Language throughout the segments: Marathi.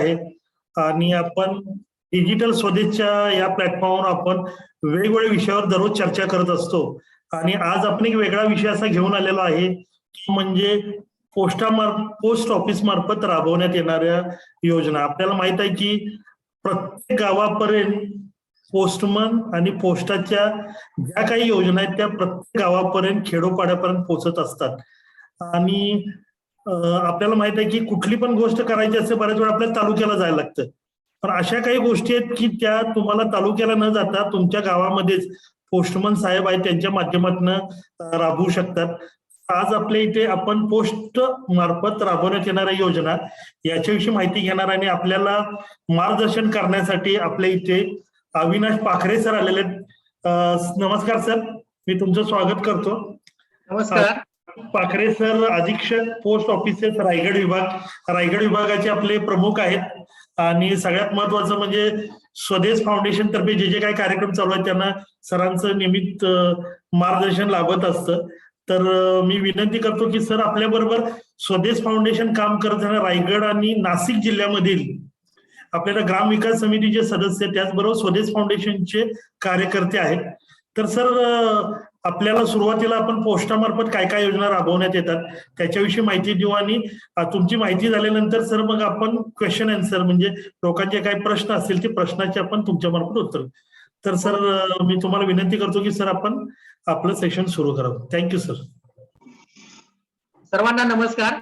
आहे आणि आपण डिजिटल स्वदेशच्या या प्लॅटफॉर्मवर आपण वेगवेगळ्या विषयावर दररोज चर्चा करत असतो आणि आज आपण एक वेगळा विषय असा घेऊन आलेलो आहे की म्हणजे पोस्ट ऑफिस मार्फत राबवण्यात येणाऱ्या योजना. आपल्याला माहित आहे की प्रत्येक गावापर्यंत पोस्टमन आणि पोस्टाच्या ज्या काही योजना आहेत त्या प्रत्येक गावापर्यंत खेडोपाड्यापर्यंत पोहोचत असतात आणि आपल्याला माहित आहे की कुठली पण गोष्ट करायची असते बऱ्याच वेळा आपल्याला तालुक्याला जायला लागतं, पण अशा काही गोष्टी आहेत की त्या तुम्हाला तालुक्याला न जाता तुमच्या गावामध्येच पोस्टमन साहेब आहेत त्यांच्या माध्यमातून राबवू शकतात. आज आपल्या इथे आपण पोस्ट मार्फत राबवण्यात येणाऱ्या योजना याच्याविषयी माहिती घेणार आणि आपल्याला मार्गदर्शन करण्यासाठी आपल्या इथे अविनाश पाखरे सर आलेले आहेत. नमस्कार सर, मी तुमचं स्वागत करतो. नमस्कार. पाखरे सर अधीक्षक पोस्ट ऑफिसेस रायगड विभागाचे आपले प्रमुख आहेत आणि सगळ्यात महत्वाचं म्हणजे स्वदेश फाउंडेशन तर्फे जे जे काही कार्यक्रम चालू आहेत त्यांना सरांचं नियमित मार्गदर्शन लाभत असतं. तर मी विनंती करतो की सर आपल्या बरोबर स्वदेश फाउंडेशन काम करत रायगड आणि नाशिक जिल्ह्यामधील आपल्याला ग्रामविकास समितीचे सदस्य त्याचबरोबर स्वदेश फाउंडेशनचे कार्यकर्ते आहेत. तर सर आपल्याला सुरुवातीला आपण पोस्टामार्फत काय काय योजना राबवण्यात येतात त्याच्याविषयी माहिती देऊ आणि तुमची माहिती झाल्यानंतर सर मग आपण क्वेश्चन आन्सर म्हणजे लोकांचे काही प्रश्न असतील ते प्रश्नाचे आपण तुमच्या मार्फत उत्तर. तर सर मी तुम्हाला विनंती करतो की सर आपण आपलं सेशन सुरू करावं. Thank you sir. सर्वांना नमस्कार.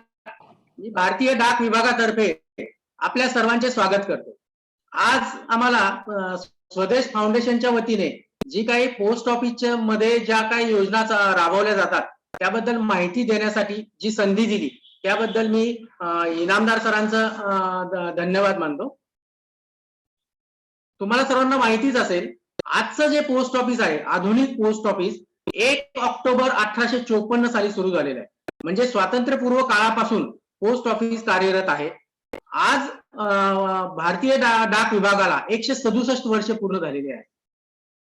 मी भारतीय डाक विभागातर्फे आपल्या सर्वांचे स्वागत करतो. आज आम्हाला स्वदेश फाउंडेशनच्या वतीने जी काही पोस्ट ऑफिसच्या मध्ये ज्या काही योजना राबवल्या जातात त्याबद्दल माहिती देण्यासाठी जी संधी दिली त्याबद्दल मी इनामदार सरांचं धन्यवाद मानतो. तुम्हाला सर्वांना माहितीच असेल आजचं जे पोस्ट ऑफिस आहे आधुनिक पोस्ट ऑफिस 1 ऑक्टोबर 1854 साली सुरू झालेलं आहे. म्हणजे स्वातंत्र्यपूर्व काळापासून पोस्ट ऑफिस कार्यरत आहे. आज भारतीय डाक विभागाला 167 वर्ष पूर्ण झालेली आहे.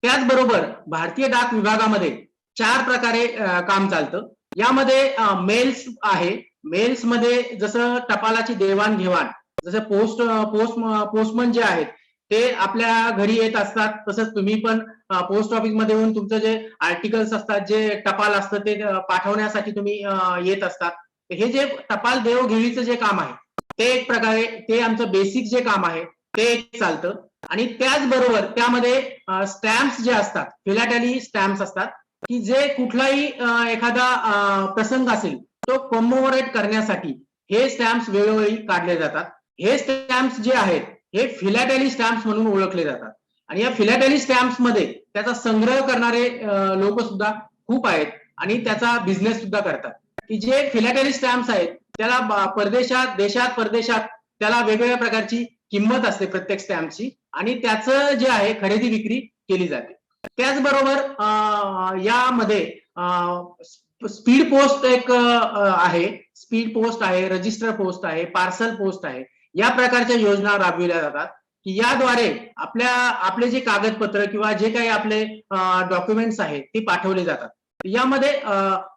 त्याचबरोबर भारतीय डाक विभागामध्ये 4 प्रकारे काम चालतं. यामध्ये मेल्स आहे. मेल्स मध्ये जसं टपालाची देवाणघेवाण, जसं पोस्टमन जे आहेत ते आपल्या घरी येत असतात तसंच तुम्ही पण पोस्ट ऑफिस मध्ये येऊन तुमचं जे आर्टिकल्स असतात जे टपाल असतं ते पाठवण्यासाठी तुम्ही येत असतात. हे जे टपाल देवघेवीचं जे काम आहे ते एक प्रकारे ते आमचं बेसिक जे काम आहे ते एक चालतं. आणि त्याचबरोबर त्यामध्ये स्टॅम्प्स जे असतात फिलॅटेली स्टॅम्प्स असतात की जे कुठलाही एखादा प्रसंग असेल तो कॉमेमोरेट करण्यासाठी हे स्टॅम्प्स वेळोवेळी काढले जातात. हे स्टॅम्प्स जे आहेत हे फिलॅटेली स्टॅम्प्स म्हणून ओळखले जातात आणि या फिलॅटेली स्टॅम्प्स मध्ये त्याचा संग्रह करणारे लोक सुद्धा खूप आहेत आणि त्याचा बिझनेस सुद्धा करतात. की जे फिलॅटेली स्टॅम्प्स आहेत त्याला परदेशात देशात परदेशात त्याला वेगवेगळ्या प्रकारची किंमत असते प्रत्येक स्टॅम्पची आणि त्याचं जे आहे खरेदी विक्री केली जाते. त्याचबरोबर यामध्ये स्पीड पोस्ट एक आहे, स्पीड पोस्ट आहे, रजिस्टर पोस्ट आहे, पार्सल पोस्ट आहे. या प्रकारच्या योजना राबविल्या जातात की याद्वारे आपले जे कागदपत्र किंवा जे काही आपले डॉक्युमेंट्स आहेत ते पाठवले जातात. यामध्ये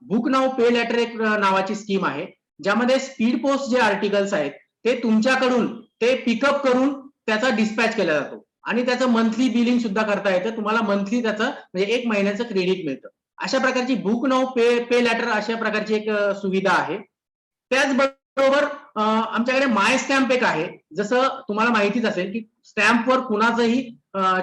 बुक नाव पे लेटर एक नावाची स्कीम आहे ज्यामध्ये स्पीड पोस्ट जे आर्टिकल्स आहेत ते तुमच्याकडून ते पिकअप करून त्याचा डिस्पॅच केला जातो आणि त्याचं मंथली बिलिंग सुद्धा करता येतं. तुम्हाला मंथली त्याचं म्हणजे 1 महिन्याचं क्रेडिट मिळतं. अशा प्रकारची बुक नाव पे लेटर अशा प्रकारची एक सुविधा आहे. त्याचबरोबर आमच्याकडे माय स्टॅम्प एक आहे. जसं तुम्हाला माहितीच असेल की स्टॅम्पवर कुणाचंही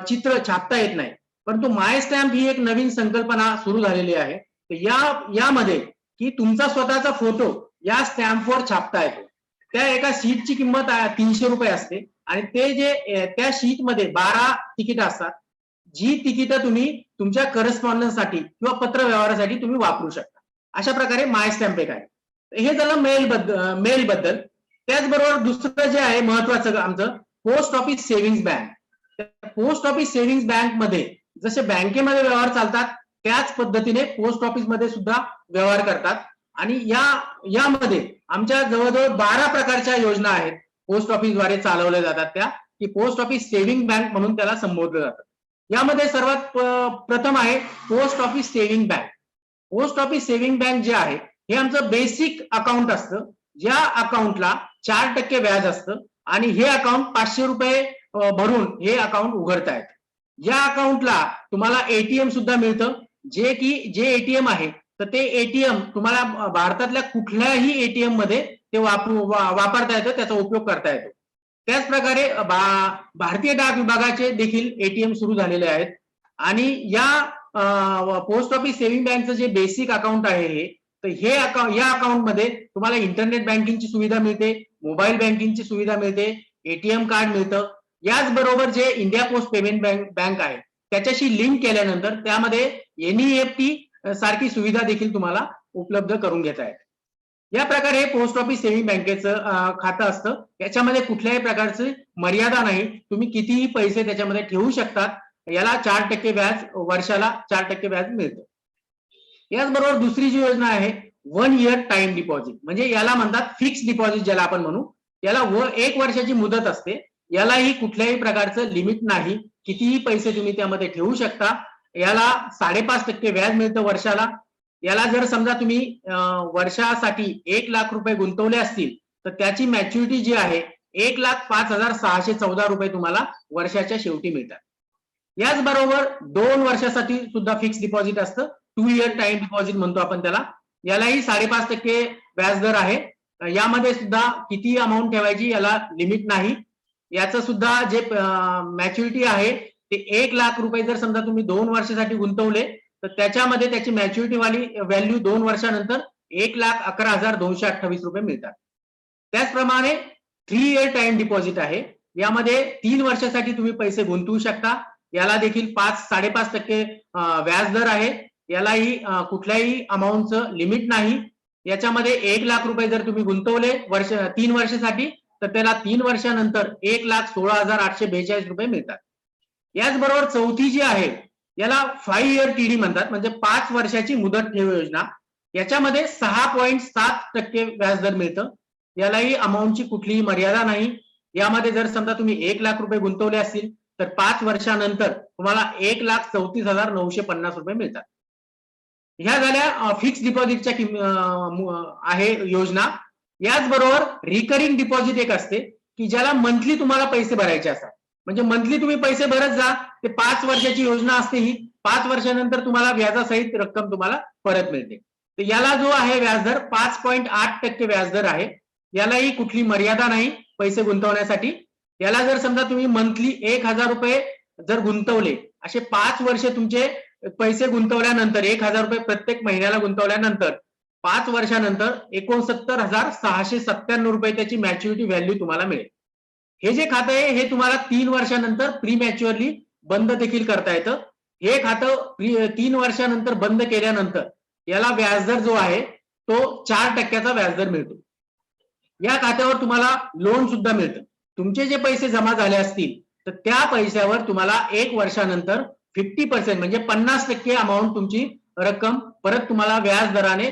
चित्र छापता येत नाही, परंतु माय स्टॅम्प ही एक नवीन संकल्पना सुरू झालेली आहे. यामध्ये की तुमचा स्वतःचा फोटो या स्टॅम्पवर छापता येतो. त्या एका शीटची किंमत 300 रुपये असते आणि ते जे त्या शीटमध्ये 12 तिकीट असतात. जी तिकीटं तुम्ही तुमच्या करस्पॉन्डन्ससाठी किंवा पत्र व्यवहारासाठी तुम्ही वापरू शकता. अशा प्रकारे माय स्टॅम्प एक आहे. हे झालं मेल बद्दल. त्याचबरोबर दुसरं जे आहे महत्वाचं आमचं post office savings bank. Post office savings bank मध्ये जसे बँकेमध्ये व्यवहार चालतात त्याच पद्धतीने पोस्ट ऑफिस मध्ये सुद्धा व्यवहार करतात आणि यामध्ये आमच्या जवळजवळ 12 प्रकारच्या योजना आहेत पोस्ट ऑफिसद्वारे चालवल्या जातात त्या की पोस्ट ऑफिस सेव्हिंग बँक म्हणून त्याला संबोधलं जातं. यामध्ये सर्वात प्रथम आहे post office saving bank. Post office saving bank जे आहे हे आमचं बेसिक अकाउंट असतं. ज्या अकाउंटला 4% व्याज असतं आणि हे अकाउंट 500 रुपये भरून हे अकाउंट उघडतायत. या अकाउंटला तुम्हाला एटीएम सुद्धा मिळतं, जे एटीएम आहे तर ते एटीएम तुम्हाला भारतातल्या कुठल्याही एटीएम मध्ये ते वापरता येतं, त्याचा उपयोग करता येतो. त्याच प्रकारे भारतीय डाक विभागाचे देखील एटीएम सुरू झालेले आहेत. आणि या पोस्ट ऑफिस सेव्हिंग बँकचं जे बेसिक अकाउंट आहे हे, तर हे अकाउंट, या अकाउंट मध्ये तुम्हाला इंटरनेट बँकिंगची सुविधा मिळते, मोबाईल बँकिंगची सुविधा मिळते, एटीएम कार्ड मिळतं. याचबरोबर जे इंडिया पोस्ट पेमेंट बँक आहे त्याच्याशी लिंक केल्यानंतर त्यामध्ये एनईएफटी सारखी सुविधा देखील तुम्हाला उपलब्ध करून घेता येते. या प्रकारे पोस्ट ऑफिस सेव्हिंग बँकेचं खातं असतं. याच्यामध्ये कुठल्याही प्रकारची मर्यादा नाही, तुम्ही कितीही पैसे त्याच्यामध्ये ठेवू शकतात. याला 4% व्याज, वर्षाला 4% व्याज मिळतं. याचबरोबर दुसरी जी योजना आहे 1 इयर टाइम डिपॉझिट, म्हणजे याला म्हणतात फिक्स डिपॉझिट ज्याला आपण म्हणू. याला 1 वर्षाची मुदत असते. यालाही कुठल्याही प्रकारचं लिमिट नाही, कितीही पैसे तुम्ही त्यामध्ये ठेवू शकता. याला 5.5% व्याज मिळतं वर्षाला. याला जर समजा तुम्ही वर्षासाठी 1 लाख रुपये गुंतवले असतील तर त्याची मॅच्युरिटी जी आहे 1,05,614 रुपये तुम्हाला वर्षाच्या शेवटी मिळतात. याचबरोबर 2 वर्षासाठी सुद्धा फिक्स डिपॉझिट असतं, 2 इयर टाइम डिपॉझिट म्हणतो आपण त्याला. यालाही 5.5% व्याजदर आहे. यामध्ये सुद्धा किती अमाऊंट ठेवायची याला लिमिट नाही. याचं सुद्धा जे मॅच्युरिटी आहे ते 1 लाख रुपये जर समजा तुम्ही 2 वर्षासाठी गुंतवले तर त्याच्यामध्ये त्याची मॅच्युरिटी वाली व्हॅल्यू 2 वर्षानंतर 1,11,228 रुपये मिळतात. त्याचप्रमाणे 3 इयर टाइम डिपॉझिट आहे. यामध्ये 3 वर्षासाठी तुम्ही पैसे गुंतवू शकता. याला देखील 5.5% व्याजदर आहे. यालाही कुठल्याही अमाऊंटचं लिमिट नाही. याच्यामध्ये 1 लाख रुपये जर तुम्ही गुंतवले 3 वर्षासाठी तर त्याला 3 वर्षानंतर 1,16,842 रुपये मिळतात. याचबरोबर चौथी जी आहे याला 5 इयर टीडी म्हणतात, म्हणजे 5 वर्षाची मुदत ठेव योजना. याच्यामध्ये 6.7% व्याजदर मिळतं. यालाही अमाऊंटची कुठलीही मर्यादा नाही. यामध्ये जर समजा तुम्ही 1 लाख रुपये गुंतवले असतील तर 5 वर्षानंतर तुम्हाला 1,34,950 रुपये मिळतात. ह्या झाल्या फिक्स डिपॉझिटच्या आहे योजना. याचबरोबर रिकरिंग डिपॉझिट एक असते की ज्याला मंथली तुम्हाला पैसे भरायचे असतात, म्हणजे मंथली तुम्ही पैसे भरत जा. ते 5 वर्षाची योजना असते ही. 5 वर्षानंतर तुम्हाला व्याजासहित रक्कम तुम्हाला परत मिळते. तर याला जो आहे व्याजदर 5.8% व्याजदर आहे. यालाही कुठली मर्यादा नाही पैसे गुंतवण्यासाठी. याला जर समजा तुम्ही मंथली 1,000 रुपये जर गुंतवले, असे 5 वर्ष तुमचे पैसे गुंतवल्यानंतर 1,000 रुपये प्रत्येक महिन्याला गुंतवल्यानंतर 5 वर्षानंतर 69,697 रुपये त्याची मॅच्युरिटी व्हॅल्यू तुम्हाला मिळेल. हे जे खातं आहे हे तुम्हाला 3 वर्षानंतर प्री मॅच्युअरली बंद देखील करता येतं. हे खातं 3 वर्षानंतर बंद केल्यानंतर याला व्याजदर जो आहे तो 4% व्याजदर मिळतो. या खात्यावर तुम्हाला लोन सुद्धा मिळतं. तुमचे जे पैसे जमा झाले असतील तर त्या पैशावर तुम्हाला 1 वर्षानंतर 50% म्हणजे 50% अमाऊंट तुमची रक्कम परत तुम्हाला व्याज दराने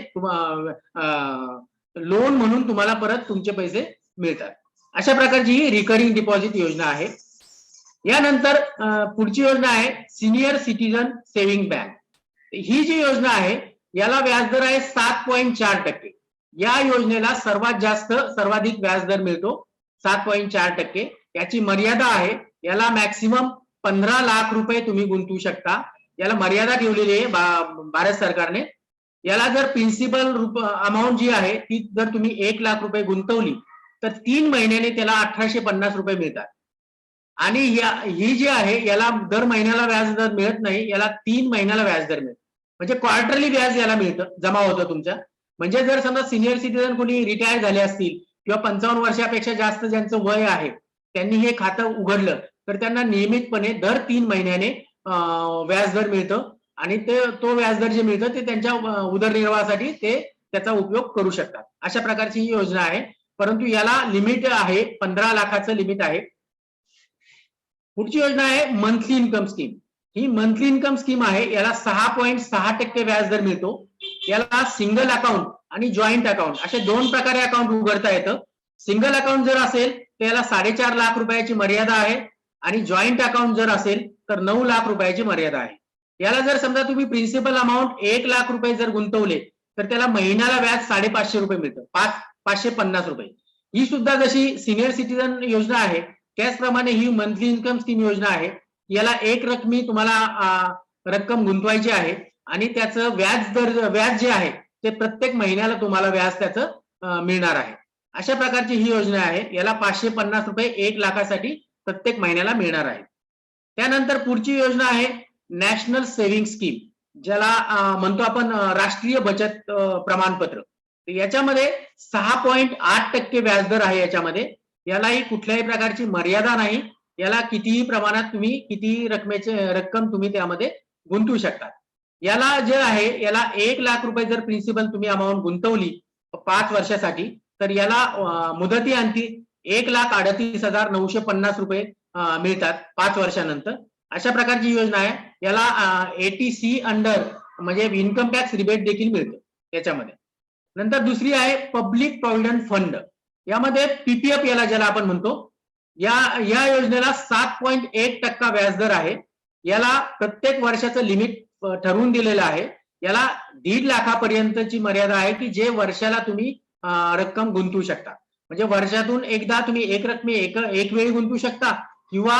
लोन म्हणून तुम्हाला परत तुमचे पैसे मिळतात. अशा प्रकारची ही रिकरिंग डिपॉझिट योजना आहे. यानंतर पुढची योजना आहे सिनियर सिटीजन सेव्हिंग बँक. ही जी योजना आहे याला व्याजदर आहे 7.4%. या योजनेला सर्वाधिक व्याजदर मिळतो 7.4%. याची मर्यादा आहे, याला मॅक्सिमम 15 लाख रुपये तुम्ही गुंतवू शकता. याला मर्यादा ठेवलेली आहे भारत सरकारने. याला जर प्रिन्सिपल अमाऊंट जी आहे ती जर तुम्ही 1 लाख रुपये गुंतवली तर 3 महिन्याने त्याला 1,850 रुपये मिळतात. आणि ही जी आहे याला दर महिन्याला व्याजदर मिळत नाही, याला 3 महिन्याला व्याजदर मिळतं. म्हणजे क्वार्टरली व्याज याला मिळतं, जमा होतं तुमच्या. म्हणजे जर समजा सिनियर सिटीजन कोणी रिटायर झाले असतील किंवा 55 वर्षापेक्षा जास्त ज्यांचं वय आहे त्यांनी हे खातं उघडलं तर त्यांना नियमितपणे दर 3 महिन्याने व्याजदर मिळतं. आणि तो व्याजदर जे मिळतं ते त्यांच्या उदरनिर्वाहासाठी ते त्याचा उपयोग करू शकतात. अशा प्रकारची ही योजना आहे, परंतु याला लिमिट आहे 15 लाखाचं लिमिट आहे. पुढची योजना आहे मंथली इन्कम स्कीम. ही मंथली इन्कम स्कीम आहे. याला 6.6% व्याजदर मिळतो. याला सिंगल अकाउंट आणि जॉईंट अकाउंट असे 2 प्रकारे अकाउंट उघडता येतं. सिंगल अकाउंट जर असेल तर याला 4.5 लाख रुपयाची मर्यादा आहे आणि जॉईंट अकाउंट जर असेल तर 9 लाख रुपयाची मर्यादा आहे. याला जर समजा तुम्ही प्रिन्सिपल अमाऊंट 1 लाख रुपये जर गुंतवले तर त्याला महिन्याला व्याज 550 रुपये मिळतं, 550 रुपये. ही सुद्धा जशी सिनियर सिटीजन योजना आहे त्याचप्रमाणे ही मंथली इन्कम स्कीम योजना आहे. याला एक रकमी तुम्हाला रक्कम गुंतवायची आहे आणि त्याचं व्याज जे आहे ते प्रत्येक महिन्याला तुम्हाला व्याज त्याचं मिळणार आहे. अशा प्रकारची ही योजना आहे. याला 550 रुपये 1 लाखासाठी प्रत्येक महिन्याला मिळणार आहे. त्यानंतर पुढची योजना आहे नॅशनल सेव्हिंग स्कीम, ज्याला म्हणतो आपण राष्ट्रीय बचत प्रमाणपत्र. याच्यामध्ये 6.8% व्याजदर आहे याच्यामध्ये. यालाही कुठल्याही प्रकारची मर्यादा नाही. याला कितीही प्रमाणात तुम्ही कितीही रक्कम तुम्ही त्यामध्ये गुंतवू शकता. याला जे आहे याला 1 लाख रुपये जर प्रिन्सिपल तुम्ही अमाऊंट गुंतवली 5 वर्षासाठी तर याला मुदतीअंती 1,38,950 रुपये मिळतात 5 वर्षानंतर. अशा प्रकारची योजना आहे. याला ATC अंडर म्हणजे इन्कम टॅक्स रिबेट देखील मिळतं याच्यामध्ये. नंतर दुसरी आहे पब्लिक प्रॉव्हिडंट फंड. यामध्ये PPF याला ज्याला आपण म्हणतो, या योजनेला 7.1% व्याजदर आहे. याला प्रत्येक वर्षाचं लिमिट ठरवून दिलेलं आहे. याला 1.5 लाखापर्यंतची मर्यादा आहे की जे वर्षाला तुम्ही रक्कम गुंतवू शकता. म्हणजे वर्षातून एकदा तुम्ही एक रकमी एक वेळी गुंतवू शकता किंवा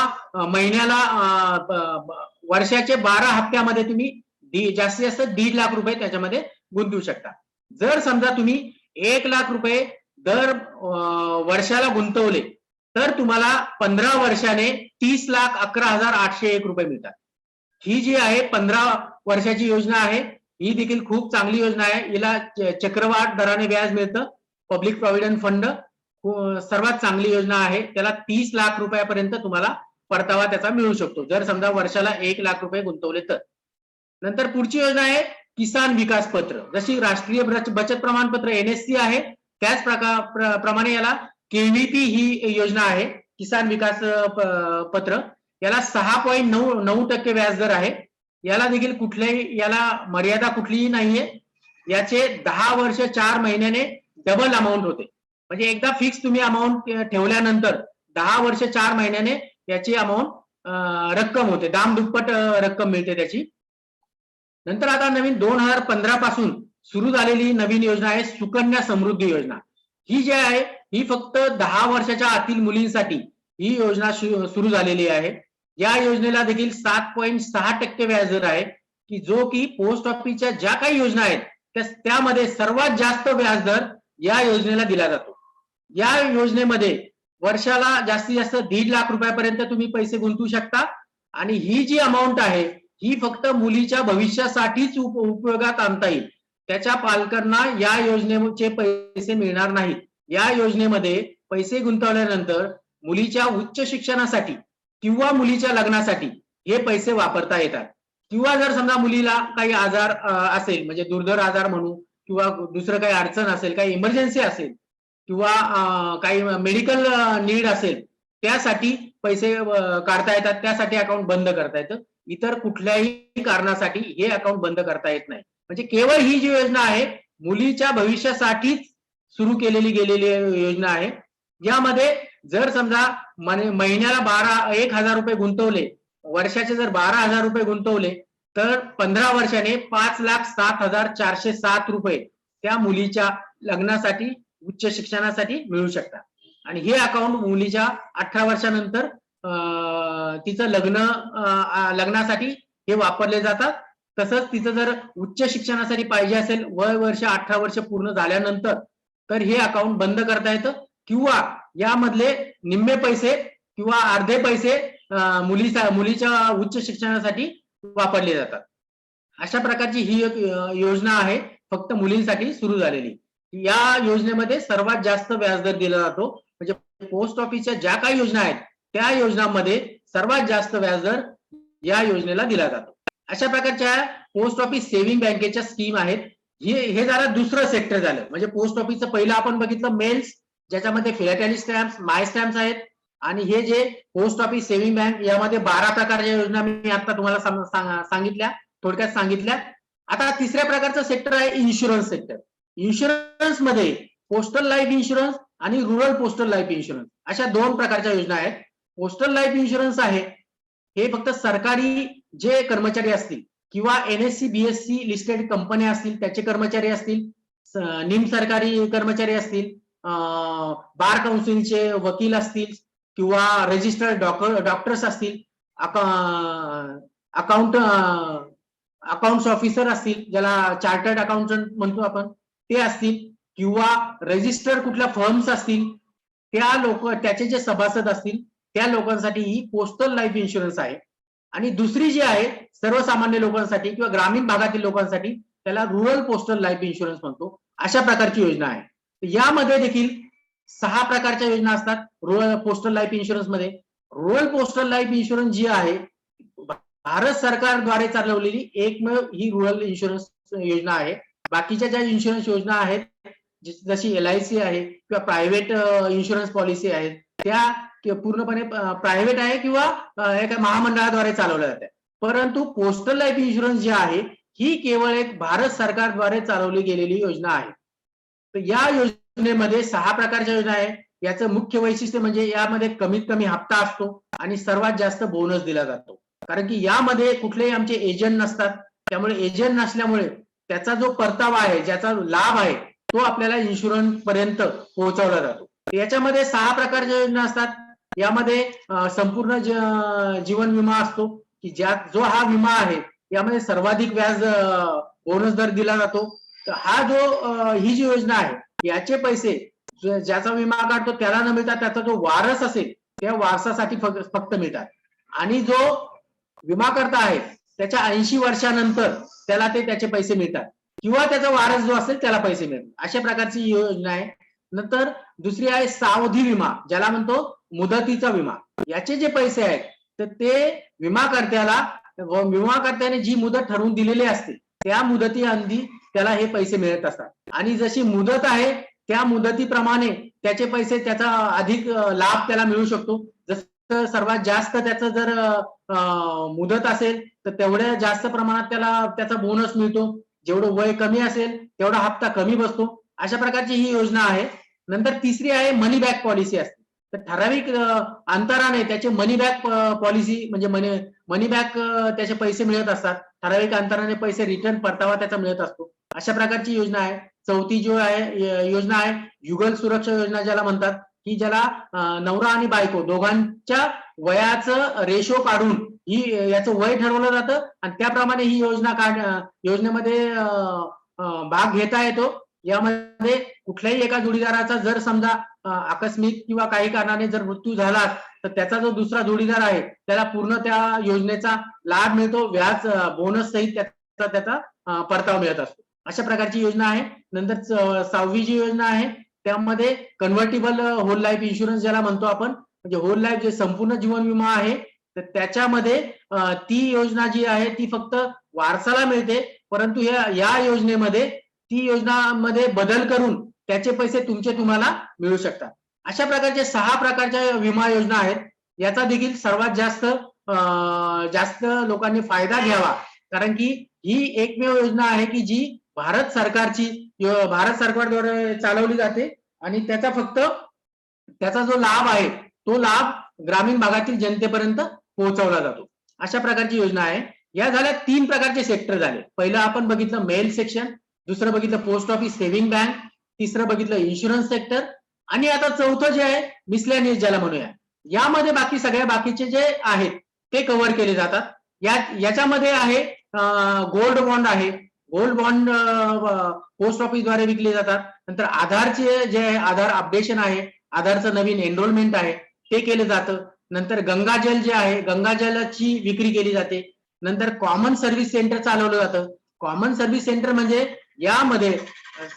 महिन्याला वर्षाचे 12 हप्त्यामध्ये तुम्ही जास्तीत जास्त 1.5 लाख रुपये त्याच्यामध्ये गुंतवू शकता. जर समजा तुम्ही 1 लाख रुपये दर वर्षाला गुंतवले तर तुम्हाला 15 वर्षाने 30,11,801 रुपये मिळतात. ही जी आहे 15 वर्षाची योजना आहे. ही देखील खूप चांगली योजना आहे. हिला चक्रवाढ दराने व्याज मिळतं. पब्लिक प्रॉव्हिडंट फंड सर्वात चांगली योजना आहे. त्याला 30 लाख रुपयापर्यंत तुम्हाला परतावा त्याचा मिळू शकतो जर समजा वर्षाला 1 लाख रुपये गुंतवले तर. नंतर पुढची योजना आहे किसान विकास पत्र. जशी राष्ट्रीय बचत प्रमाणपत्र NSC आहे त्याच प्रमाणे याला KVP ही योजना आहे, किसान विकास पत्र. याला 6.9% व्याजदर आहे. याला देखील याला मर्यादा कुठलीही नाहीये. याचे 10 वर्ष 4 महिन्याने डबल अमाऊंट होते. म्हणजे एकदा फिक्स तुम्ही अमाऊंट ठेवल्यानंतर 10 वर्ष 4 महिन्याने याची अमाऊंट रक्कम होते, दामदुप्पट रक्कम मिळते त्याची. नंतर आता नवीन 2015 पासून सुरू झालेली नवीन योजना आहे सुकन्या समृद्धी योजना. ही जी आहे ही फक्त 10 वर्षाच्या आतील मुलींसाठी ही योजना सुरू झालेली आहे. या योजनेला देखील 7.6% व्याजदर आहे की जो की पोस्ट ऑफिसच्या ज्या काही योजना आहेत त्यामध्ये सर्वात जास्त व्याजदर या योजनेला दिला जातो. या योजनेमध्ये वर्षाला जास्तीत जास्त 1.5 लाख रुपयापर्यंत तुम्ही पैसे गुंतवू शकता आणि ही जी अमाऊंट आहे ही फक्त मुलीच्या भविष्यासाठीच उपयोगात आणता येईल. त्याच्या पालकांना या योजनेचे पैसे मिळणार नाहीत. या योजनेमध्ये पैसे गुंतवल्यानंतर मुलीच्या उच्च शिक्षणासाठी किंवा मुलीच्या लग्नासाठी हे पैसे वापरता येतात. किंवा जर समजा मुलीला काही आजार असेल म्हणजे दुर्धर आजार म्हणू किंवा दुसरं काही अडचण असेल, काही इमर्जन्सी असेल किंवा काही मेडिकल नीड असेल त्यासाठी पैसे काढता येतात, त्यासाठी अकाउंट बंद करता येतं. इतर कुठल्याही कारणासाठी हे अकाउंट बंद करता येत नाही. म्हणजे केवळ ही जी योजना आहे मुलीच्या भविष्यासाठीच सुरू केलेली गेलेली योजना आहे. यामध्ये जर समजा महिन्याला 1,000 रुपये गुंतवले, वर्षाचे जर 12,000 रुपये गुंतवले तर 15 वर्षाने 5,07,407 रुपये त्या मुलीच्या लग्नासाठी उच्च शिक्षणासाठी मिळू शकतात. आणि हे अकाउंट मुलीच्या 18 वर्षानंतर तिचं लग्नासाठी हे वापरले जातात. तसंच तिचं जर उच्च शिक्षणासाठी पाहिजे असेल वर्ष 18 वर्ष पूर्ण झाल्यानंतर तर हे अकाउंट बंद करता येतं किंवा यामधले निम्मे पैसे किंवा अर्धे पैसे मुलीच्या उच्च शिक्षणासाठी वापरले जातात. अशा प्रकारची ही एक योजना आहे फक्त मुलींसाठी सुरू झालेली. या योजनेमध्ये सर्वात जास्त व्याजदर दिला जातो. म्हणजे पोस्ट ऑफिसच्या ज्या काही योजना आहेत त्या योजनांमध्ये सर्वात जास्त व्याजदर या योजनेला दिला जातो. अशा प्रकारच्या पोस्ट ऑफिस सेव्हिंग बँकेच्या स्कीम आहेत. हे झालं दुसरं सेक्टर झालं. म्हणजे पोस्ट ऑफिसचं पहिलं आपण बघितलं मेल्स, ज्याच्यामध्ये फिलाटेली स्टॅम्प्स, माय स्टॅम्प्स आहेत. आणि हे जे पोस्ट ऑफिस सेव्हिंग बँक यामध्ये 12 प्रकारच्या योजना मी आता तुम्हाला सांगितल्या, थोडक्यात सांगितल्या. आता तिसऱ्या प्रकारचं सेक्टर आहे इन्शुरन्स सेक्टर. इन्शुरन्स मध्ये पोस्टल लाईफ इन्शुरन्स आणि रुरल पोस्टल लाईफ इन्शुरन्स अशा 2 प्रकारच्या योजना आहेत. पोस्टल लाईफ इन्शुरन्स आहे हे फक्त सरकारी जे कर्मचारी असतील किंवा NSC BSC लिस्टेड कंपन्या असतील त्याचे कर्मचारी असतील, निम सरकारी कर्मचारी असतील बार काउन्सिलचे वकील असतील किंवा रजिस्टर्ड डॉक्टर्स असतील, अकाउंट अकाउंट्स ऑफिसर असतील, ज्याला चार्टर्ड अकाउंटंट म्हणतो आपण, ते असतील किंवा रजिस्टर्ड कुठल्या फर्म्स असतील, त्याचे जे सभासद असतील त्या लोकांसाठी ही पोस्टल लाईफ इन्शुरन्स आहे. आणि दुसरी जी आहे सर्वसामान्य लोकांसाठी किंवा ग्रामीण भागातील लोकांसाठी, त्याला रुरल पोस्टल लाईफ इन्शुरन्स म्हणतो. अशा प्रकारची योजना आहे. यामध्ये देखील 6 प्रकारच्या योजना असतात रुरल पोस्टल लाईफ इन्शुरन्स मध्ये. रुरल पोस्टल लाईफ इन्शुरन्स जी आहे भारत सरकारद्वारे चालवलेली एकमेव ही रुरल इन्शुरन्स योजना आहे. बाकीच्या ज्या इन्शुरन्स योजना आहेत जशी LIC आहे किंवा प्रायव्हेट इन्शुरन्स पॉलिसी आहेत त्या पूर्णपणे प्रायव्हेट आहे किंवा एका महामंडळाद्वारे चालवल्या जातात. परंतु पोस्टल लाईफ इन्शुरन्स जी आहे ही केवळ एक भारत सरकारद्वारे चालवली गेलेली योजना आहे. तर या योजनेमध्ये 6 प्रकारच्या योजना आहे. याचं मुख्य वैशिष्ट्य म्हणजे यामध्ये कमीत कमी हप्ता असतो आणि सर्वात जास्त बोनस दिला जातो. कारण की यामध्ये कुठलेही आमचे एजंट नसतात. त्यामुळे एजंट नसल्यामुळे त्याचा जो परतावा आहे, ज्याचा लाभ आहे, तो आपल्याला इन्शुरन्स पर्यंत पोहोचवला जातो. याच्यामध्ये 6 प्रकारच्या योजना असतात. यामध्ये संपूर्ण जीवन विमा असतो की जो हा विमा आहे यामध्ये सर्वाधिक व्याज बोनस दर दिला जातो. तर ही जी योजना आहे याचे पैसे ज्याचा विमा काढतो त्याला न मिळता त्याचा जो वारस असेल त्या वारसासाठी फक्त मिळतात. आणि जो विमा करता आहे त्याच्या 80 वर्षानंतर त्याला त्याचे पैसे मिळतात किंवा त्याचा वारस जो असेल त्याला पैसे मिळतात. अशा प्रकारची ही योजना आहे. नंतर दुसरी आहे सावधी विमा, ज्याला म्हणतो मुदतीचा विमा. याचे जे पैसे आहेत तर ते विमाकर्त्याने जी मुदत ठरवून दिलेली असते त्या मुदतीअंती त्याला हे पैसे मिळत असतात. आणि जशी मुदत आहे त्या मुदतीप्रमाणे त्याचे पैसे, त्याचा अधिक लाभ त्याला मिळू शकतो. जसं सर्वात जास्त त्याचं जर मुदत असेल तर तेवढ्या जास्त प्रमाणात त्याचा बोनस मिळतो. जेवढं वय कमी असेल तेवढा हप्ता कमी बसतो. अशा प्रकारची ही योजना आहे. नंतर तिसरी आहे मनी बॅक पॉलिसी असते. तर ठराविक अंतराने त्याचे मनी बॅक पॉलिसी म्हणजे मनी बॅक त्याचे पैसे मिळत असतात. ठराविक अंतराने पैसे रिटर्न परतावा त्याचा मिळत असतो. अशा प्रकारची योजना आहे. चौथी जो आहे योजना आहे युगल सुरक्षा योजना, ज्याला म्हणतात की ज्याला नवरा आणि बायको दोघांच्या वयाचं रेशो काढून याचं वय ठरवलं जातं आणि त्याप्रमाणे ही योजनेमध्ये भाग घेता येतो. यामध्ये कुठल्याही एका जोडीदाराचा जर समजा आकस्मिक किंवा काही कारणाने जर मृत्यू झाला तर त्याचा जो दुसरा जोडीदार आहे त्याला पूर्ण त्या योजनेचा लाभ मिळतो. व्याज बोनस सहित त्याचा परतावा मिळत असतो. अशा प्रकारची योजना आहे. नंतर 6वी जी योजना आहे त्यामध्ये कन्व्हर्टिबल होल लाईफ इन्शुरन्स ज्याला म्हणतो आपण, म्हणजे होल लाईफ जे संपूर्ण जीवन विमा आहे तर त्याच्यामध्ये ती योजना जी आहे ती फक्त वारसाला मिळते. परंतु या योजनेमध्ये ती योजनामध्ये बदल करून त्याचे पैसे तुम्हाला मिळू शकतात. अशा प्रकारचे 6 प्रकारच्या विमा योजना आहेत. याचा देखील सर्वात जास्त लोकांनी फायदा घ्यावा, कारण की ही एकमेव योजना आहे की जी भारत सरकारद्वारे चालवली जाते आणि त्याचा जो लाभ आहे तो लाभ ग्रामीण भागातील जनतेपर्यंत पोहोचवला जातो. अशा प्रकारची योजना आहे. या झाल्या 3 प्रकारचे सेक्टर झाले. पहिलं आपण बघितलं मेल सेक्शन, दुसरं बघितलं पोस्ट ऑफिस सेव्हिंग बँक, तिसरं बघितलं इन्शुरन्स सेक्टर आणि आता चौथं जे आहे मिसलेनियस ज्याला म्हणूया. यामध्ये बाकीचे जे आहेत ते कव्हर केले जातात. याच्यामध्ये आहे गोल्ड बॉन्ड आहे. गोल्ड बॉन्ड पोस्ट ऑफिस द्वारे विकले जातात. नंतर आधारचे जे आहे आधार अपडेशन आहे, आधारचं नवीन एनरोलमेंट आहे ते केलं जातं. नंतर गंगाजल जे आहे गंगाजलची विक्री केली जाते. नंतर कॉमन सर्व्हिस सेंटर चालवलं जातं. कॉमन सर्व्हिस सेंटर म्हणजे यामध्ये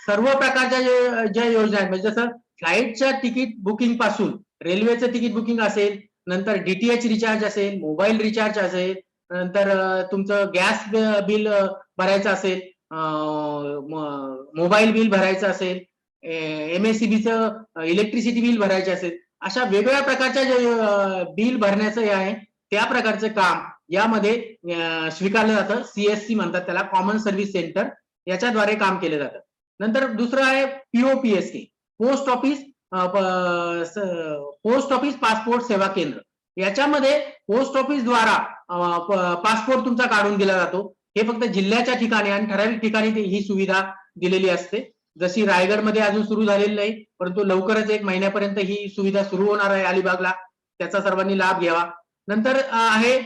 सर्व प्रकारच्या ज्या योजना आहेत, म्हणजे जसं फ्लाईटच्या तिकीट बुकिंग पासून रेल्वेचं तिकीट बुकिंग असेल, नंतर DTH रिचार्ज असेल, मोबाईल रिचार्ज असेल, नंतर तुमचं गॅस बिल भरायचं असेल, मोबाईल बिल भरायचं असेल, MSEBचं इलेक्ट्रिसिटी बिल भरायचे असेल, अशा वेगवेगळ्या प्रकारच्या जे बिल भरण्याचं हे आहे त्या प्रकारचं काम यामध्ये स्वीकारलं जातं. CSC म्हणतात त्याला, कॉमन सर्व्हिस सेंटर, याच्याद्वारे काम केलं जातं. नंतर दुसरं आहे POPSK, पोस्ट ऑफिस पासपोर्ट सेवा केंद्र. याच्यामध्ये पोस्ट ऑफिस द्वारा पासपोर्ट तुमचा काढून दिला जातो. हे फक्त जिल्ह्याच्या ठिकाणी आणि ठराविक ठिकाणी ही सुविधा दिलेली असते. जशी रायगडमध्ये अजून सुरू झालेली नाही, परंतु लवकरच 1 महिन्यापर्यंत ही सुविधा सुरू होणार आहे अलिबागला. त्याचा सर्वांनी लाभ घ्यावा. नंतर आहे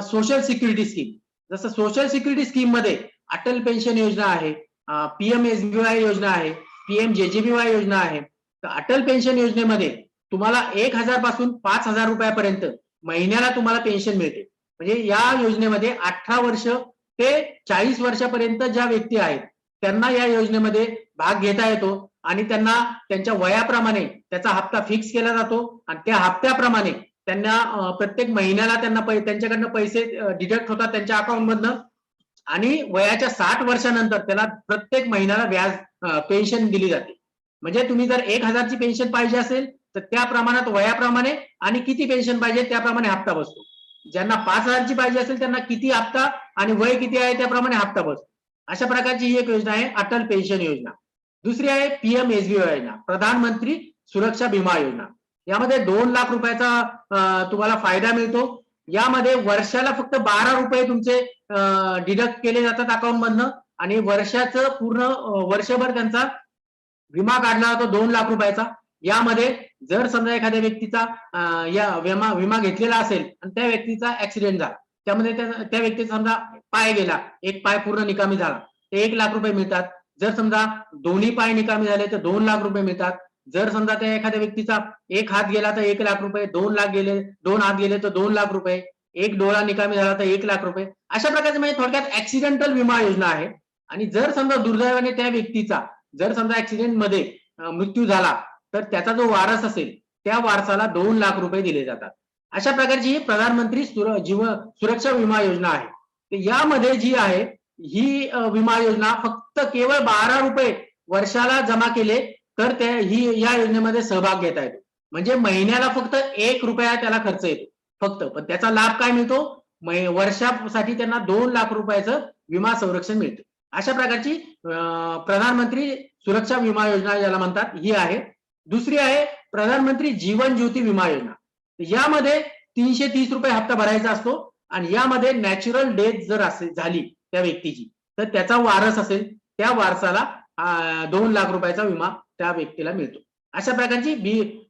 सोशल सिक्युरिटी स्कीम. जसं सोशल सिक्युरिटी स्कीम मध्ये अटल पेन्शन योजना आहे, PM-SBY योजना आहे, PM-JJBY योजना आहे. तर अटल पेन्शन योजनेमध्ये तुम्हाला 1,000 पासून 5,000 रुपयापर्यंत महिन्याला तुम्हाला पेन्शन मिळते. म्हणजे या योजनेमध्ये 18 वर्ष ते 40 वर्षापर्यंत ज्या व्यक्ती आहेत त्यांना या योजनेमध्ये भाग घेता येतो आणि त्यांना त्यांच्या वयाप्रमाणे त्याचा हप्ता फिक्स केला जातो आणि त्या हप्त्याप्रमाणे त्यांना प्रत्येक महिन्याला त्यांना त्यांच्याकडनं पैसे डिडक्ट होतात त्यांच्या अकाउंटमधनं आणि वयाच्या 60 वर्षानंतर त्याला प्रत्येक महिन्याला व्याज पेन्शन दिली जाते. म्हणजे तुम्ही जर 1,000 ची पेन्शन पाहिजे असेल तर त्या प्रमाणात वयाप्रमाणे आणि किती पेन्शन पाहिजे त्याप्रमाणे हप्ता बसतो. ज्यांना 5,000 ची पाहिजे असेल त्यांना किती हप्ता आणि वय किती आहे त्याप्रमाणे हप्ता बसतो. अशा प्रकारची ही एक योजना आहे अटल पेन्शन योजना. दुसरी आहे PM-SBY योजना, प्रधानमंत्री सुरक्षा विमा योजना. यामध्ये 2 लाख रुपयाचा तुम्हाला फायदा मिळतो. यामध्ये वर्षाला फक्त 12 रुपये तुमचे डिडक्ट केले जातात अकाउंट मधनं आणि वर्षाचं पूर्ण वर्षभर त्यांचा विमा काढला जातो 2 लाख रुपयाचा. यामध्ये जर समजा एखाद्या व्यक्तीचा या विमा घेतलेला असेल आणि त्या व्यक्तीचा ऍक्सिडेंट झाला, त्यामध्ये त्या व्यक्तीचा समजा पाय गेला, एक पाय पूर्ण निकामी झाला, ते 1 लाख रुपये मिळतात. जर समजा दोन्ही पाय निकामी झाले तर 2 लाख रुपये मिळतात. जर समजा त्या एखाद्या व्यक्तीचा एक हात गेला तर 1 लाख रुपये, 2 लाख गेले, 2 हात गेले तर 2 लाख रुपये, एक डोळा निकामी झाला तर 1 लाख रुपये. अशा प्रकारचे म्हणजे थोडक्यात ऍक्सिडेंटल विमा योजना आहे. आणि जर समजा दुर्दैवाने त्या व्यक्तीचा जर समजा ऍक्सिडेंट मध्ये मृत्यू झाला तर त्याचा जो वारस असेल त्या वारसाला 2 लाख रुपये दिले जातात. अशा प्रकारची ही प्रधानमंत्री सुरक्षा विमा योजना आहे. तर यामध्ये जी आहे ही विमा योजना फक्त केवळ 12 रुपये वर्षाला जमा केले तर या योजनेमध्ये सहभाग घेता येतो. म्हणजे महिन्याला फक्त 1 रुपया त्याला खर्च येतो फक्त. पण त्याचा लाभ काय मिळतो? वर्षासाठी त्यांना 2 लाख रुपयाचं विमा संरक्षण मिळतं. अशा प्रकारची प्रधानमंत्री सुरक्षा विमा योजना ज्याला म्हणतात ही आहे. दुसरी आहे प्रधानमंत्री जीवन ज्योती विमा योजना. यामध्ये 330 रुपये हप्ता भरायचा असतो आणि यामध्ये नॅचरल डेथ जर असेल झाली त्या व्यक्तीची तर त्याचा वारस असेल त्या वारसाला 2 लाख रुपयाचा विमा त्या व्यक्तीला मिळतो. अशा प्रकारची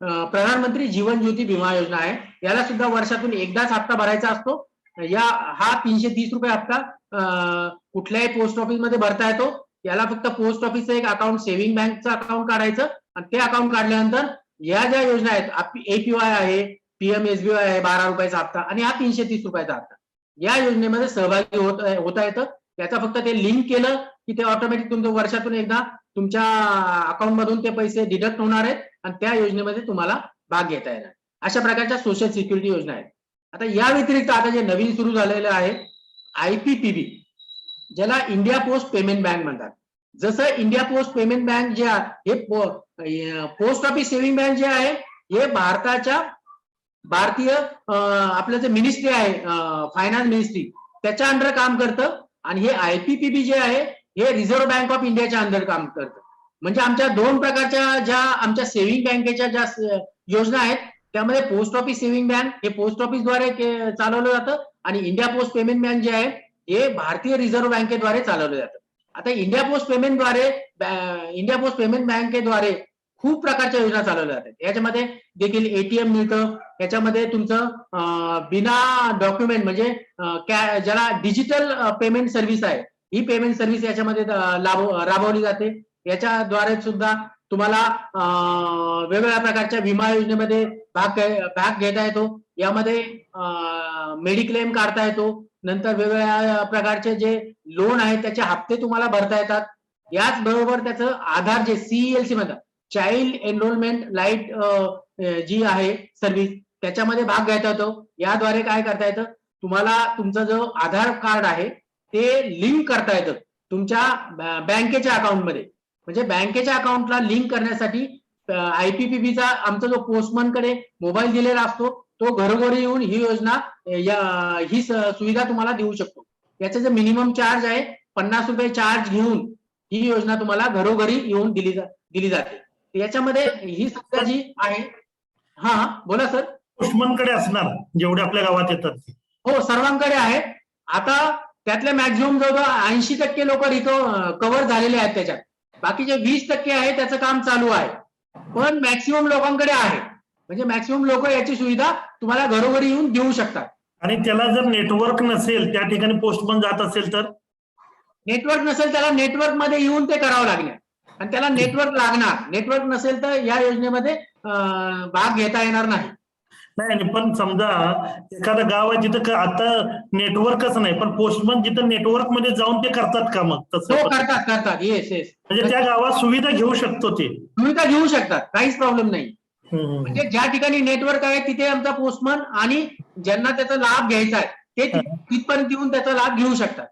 प्रधानमंत्री जीवन ज्योती विमा योजना आहे. याला सुद्धा वर्षातून एकदाच हप्ता भरायचा असतो. हा 330 रुपये हप्ता कुठल्याही पोस्ट ऑफिस मध्ये भरता येतो. याला फक्त पोस्ट ऑफिसचं एक अकाउंट, सेव्हिंग बँकचं अकाउंट काढायचं आणि ते अकाउंट काढल्यानंतर या ज्या योजना आहेत APY आहे, PM-SBY आहे 12 रुपयाचा हप्ता आणि हा 330 रुपयाचा हप्ता, या योजनेमध्ये सहभागी होता येतं. याचा फक्त ते लिंक केलं की ते ऑटोमॅटिक तुमचं वर्षातून एकदा तुमच्या अकाउंट मधून ते पैसे डिडक्ट होणार आहेत आणि त्या योजनेमध्ये तुम्हाला भाग घेता येणार. अशा प्रकारच्या सोशल सिक्युरिटी योजना आहेत. आता या व्यतिरिक्त आता जे नवीन सुरू झालेलं आहे IPPB, ज्याला इंडिया पोस्ट पेमेंट बँक म्हणतात. जसं इंडिया पोस्ट पेमेंट बँक जे आहे हे पोस्ट ऑफिस सेव्हिंग बँक जे आहे हे भारतीय आपलं जे मिनिस्ट्री आहे फायनान्स मिनिस्ट्री त्याच्या अंडर काम करतं आणि हे IPPB जे आहे हे रिझर्व्ह बँक ऑफ इंडियाच्या अंडर काम करतं. म्हणजे आमच्या 2 प्रकारच्या ज्या आमच्या सेव्हिंग बँकेच्या ज्या योजना आहेत त्यामध्ये पोस्ट ऑफिस सेव्हिंग बँक हे पोस्ट ऑफिसद्वारे चालवलं जातं आणि इंडिया पोस्ट पेमेंट बँक जे आहे हे भारतीय रिझर्व्ह बँकेद्वारे चालवलं जातं. आता इंडिया पोस्ट पेमेंट बँकेद्वारे खूप प्रकारच्या योजना चालवल्या जातात. याच्यामध्ये देखील ATM मिळतं. याच्यामध्ये तुमचं बिना डॉक्युमेंट म्हणजे ज्याला डिजिटल पेमेंट सर्व्हिस आहे ही पेमेंट सर्व्हिस याच्यामध्ये राबवली जाते. याच्याद्वारे सुद्धा तुम्हाला वेगवेगळ्या प्रकारच्या विमा योजनेमध्ये भाग घेता येतो. यामध्ये मेडिक्लेम काढता येतो. नंतर वेगवेगळ्या प्रकारचे जे लोन आहेत त्याचे हप्ते तुम्हाला भरता येतात. याच बरोबर त्याचं आधार जे CELC म्हणतात चाइल्ड एनरोलमेंट लाईट जी आहे सर्व्हिस त्याच्यामध्ये भाग घेता येतो. याद्वारे काय करता येतं तुम्हाला तुमचं जो आधार कार्ड आहे ते लिंक करता येतं तुमच्या बँकेच्या अकाउंटमध्ये. म्हणजे बँकेच्या अकाउंटला लिंक करण्यासाठी IPPBचा आमचा जो पोस्टमनकडे मोबाईल दिलेला असतो तो घरोघरी येऊन ही योजना ही सुविधा तुम्हाला देऊ शकतो. याचं जे मिनिमम चार्ज आहे 50 रुपये चार्ज घेऊन ही योजना तुम्हाला घरोघरी येऊन दिली जाते. याच्यामध्ये ही सुविधा जी आहे हा बोला सर. पोस्टमनकडे असणार जेवढे आपल्या गावात येतात हो सर्वांकडे आहे. आता त्यातल्या मॅक्झिमम जवळ 80% लोक कव्हर झालेले आहेत त्याच्यात. बाकीचे 20% आहे त्याचं काम चालू आहे, पण मॅक्सिमम लोकांकडे आहे. म्हणजे मॅक्सिमम लोक याची सुविधा तुम्हाला घरोघरी येऊन देऊ शकतात. आणि त्याला जर नेटवर्क नसेल, त्या ठिकाणी पोस्टमन जात असेल तर? नेटवर्क नसेल त्याला नेटवर्क मध्ये येऊन ते करावं लागणार, आणि त्याला नेटवर्क लागणार. नेटवर्क नसेल तर या योजनेमध्ये भाग घेता येणार नाही. नाही, पण समजा एखादं गाव आहे जिथं आता नेटवर्कच नाही, पण पोस्टमन जिथं नेटवर्क मध्ये जाऊन ते करतात का मग तसं? हो, करतात. येस. म्हणजे त्या गावात सुविधा घेऊ शकतो ते? सुविधा घेऊ शकतात, काहीच प्रॉब्लेम नाही. म्हणजे हम्म. ज्या ठिकाणी नेटवर्क आहे तिथे आमचा पोस्टमन आणि ज्यांना त्याचा लाभ घ्यायचा आहे ते तिथपर्यंत येऊन त्याचा लाभ घेऊ शकतात.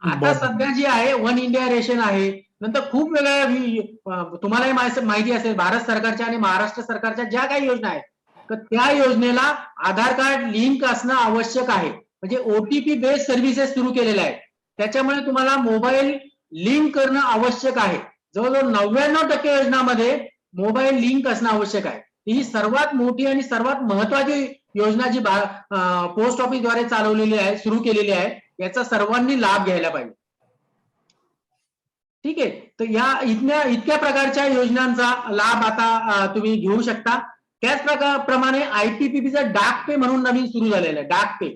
आता बरं. सध्या जी आहे वन इंडिया रेशन आहे, नंतर खूप वेगळ्या तुम्हालाही माहिती असेल भारत सरकारच्या आणि महाराष्ट्र सरकारच्या ज्या काही योजना आहेत, तर त्या योजनेला आधार कार्ड लिंक असणं आवश्यक आहे. म्हणजे ओटीपी बेस्ड सर्व्हिसेस सुरू केलेल्या आहेत, त्याच्यामुळे तुम्हाला मोबाईल लिंक करणं आवश्यक आहे. जवळजवळ 99% योजनामध्ये मोबाईल लिंक असणं आवश्यक आहे. ही सर्वात मोठी आणि सर्वात महत्वाची योजना जी पोस्ट ऑफिसद्वारे चालवलेली आहे, सुरू केलेली आहे, याचा सर्वांनी लाभ घ्यायला पाहिजे. ठीक आहे, तर या इतक्या प्रकारच्या योजनांचा लाभ आता तुम्ही घेऊ शकता. त्याच प्रमाणे आयपीपीबीचा डाक पे म्हणून नवीन सुरू झालेलं आहे. डाक पे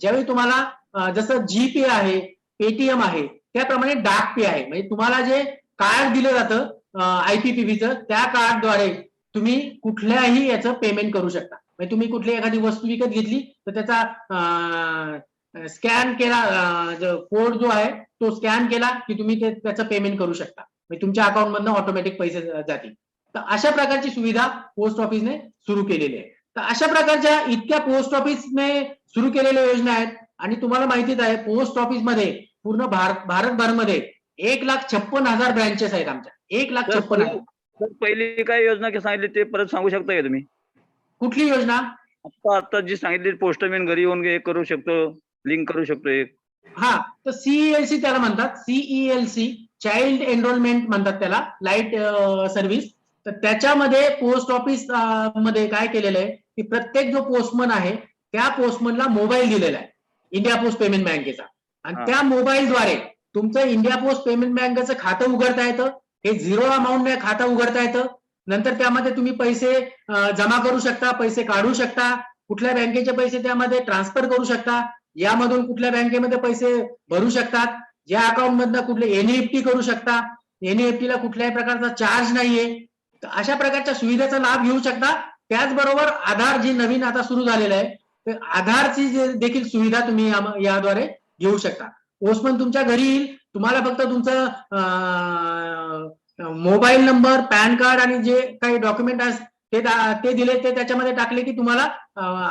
ज्यावेळी तुम्हाला जसं जीपे आहे, पेटीएम आहे, त्याप्रमाणे डाक पे आहे. म्हणजे तुम्हाला जे कार्ड दिलं जातं आयपीपीबीचं, त्या कार्डद्वारे तुम्ही कुठल्याही याचं पेमेंट करू शकता. म्हणजे तुम्ही कुठली एखादी वस्तू विकत घेतली तर त्याचा स्कॅन केला, कोड जो आहे तो स्कॅन केला की तुम्ही त्याचं पेमेंट करू शकता. म्हणजे तुमच्या अकाउंट मधनं ऑटोमॅटिक पैसे जातील. तर अशा प्रकारची सुविधा पोस्ट ऑफिसने सुरू केलेली आहे. तर अशा प्रकारच्या इतक्या पोस्ट ऑफिसने सुरू केलेल्या योजना आहेत. आणि तुम्हाला माहितीच आहे पोस्ट ऑफिसमध्ये पूर्ण भारतभरमध्ये 1,56,000 ब्रँचेस आहेत आमच्या. 1,56,000. पहिली काय योजना सांगितली ते परत सांगू शकता का तुम्ही? कुठली योजना? आता जी सांगितली पोस्टमॅन घरी येऊन करू शकतो, लिंक करू शकतो एक. हा, तर सीईएलसी त्याला म्हणतात. सीईएलसी चाइल्ड एनरोलमेंट म्हणतात त्याला, लाईट सर्व्हिस. तर त्याच्यामध्ये पोस्ट ऑफिस मध्ये काय केलेलं आहे की प्रत्येक जो पोस्टमन आहे त्या पोस्टमनला मोबाईल दिलेला आहे इंडिया पोस्ट पेमेंट बँकेचा, आणि त्या मोबाईलद्वारे तुमचं इंडिया पोस्ट पेमेंट बँकेचं खातं उघडता येतं. हे झिरो अमाऊंटने खातं उघडता येतं. नंतर त्यामध्ये तुम्ही पैसे जमा करू शकता, पैसे काढू शकता, कुठल्या बँकेचे पैसे त्यामध्ये ट्रान्सफर करू शकता, यामधून कुठल्या बँकेमध्ये पैसे भरू शकतात, या अकाउंट मधनं कुठले एनईएफटी करू शकता. एनईएफटी ला कुठल्याही प्रकारचा चार्ज नाहीये. तर अशा प्रकारच्या सुविधेचा लाभ घेऊ शकता. त्याचबरोबर आधार जी नवीन आता सुरू झालेलं आहे, तर आधारची देखील सुविधा तुम्ही याद्वारे घेऊ शकता. पोस्टमन तुमच्या घरी येईल, तुम्हाला फक्त तुमचं मोबाईल नंबर, पॅन कार्ड आणि जे काही डॉक्युमेंट ते दिले, ते त्याच्यामध्ये टाकले की तुम्हाला